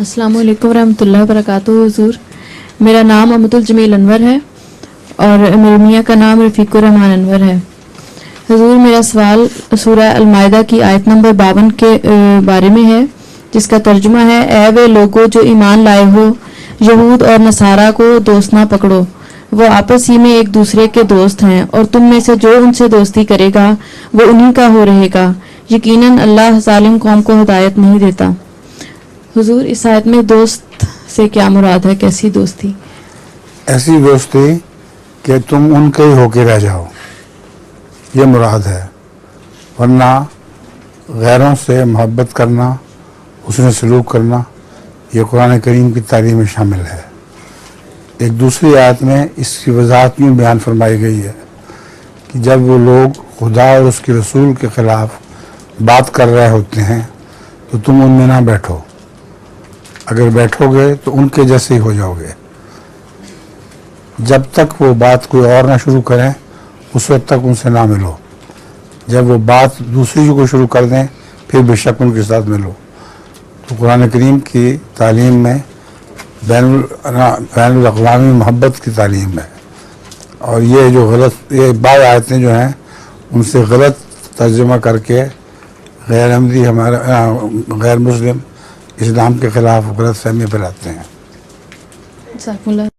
السلام علیکم ورحمۃ اللہ وبرکاتہ. حضور میرا نام امت الجمیل انور ہے اور میرے میاں کا نام رفیق الرحمان انور ہے. حضور میرا سوال سورہ المائدہ کی آیت نمبر 52 کے بارے میں ہے، جس کا ترجمہ ہے: اے وہ لوگو جو ایمان لائے ہو، یہود اور نصارہ کو دوست نہ پکڑو، وہ آپس ہی میں ایک دوسرے کے دوست ہیں، اور تم میں سے جو ان سے دوستی کرے گا وہ انہی کا ہو رہے گا. یقیناً اللہ ظالم قوم کو ہدایت نہیں دیتا. حضور اس آیت میں دوست سے کیا مراد ہے؟ کیسی دوستی؟ ایسی دوستی کہ تم ان کے ہی ہو کے رہ جاؤ، یہ مراد ہے. ورنہ غیروں سے محبت کرنا، حسن سلوک کرنا، یہ قرآن کریم کی تعلیم میں شامل ہے. ایک دوسری آیت میں اس کی وضاحت یوں بیان فرمائی گئی ہے کہ جب وہ لوگ خدا اور اس کے رسول کے خلاف بات کر رہے ہوتے ہیں تو تم ان میں نہ بیٹھو. اگر بیٹھو گے تو ان کے جیسے ہی ہو جاؤ گے. جب تک وہ بات کوئی اور نہ شروع کریں اس وقت تک ان سے نہ ملو. جب وہ بات دوسری کو شروع کر دیں پھر بے شک ان کے ساتھ ملو. تو قرآن کریم کی تعلیم میں بین الاقوامی محبت کی تعلیم ہے. اور یہ جو یہ بعض آیتیں جو ہیں ان سے غلط ترجمہ کر کے غیر احمدی غیر مسلم اسلام کے خلاف غلط فہمی پھیلاتے ہیں. جزاکم اللہ.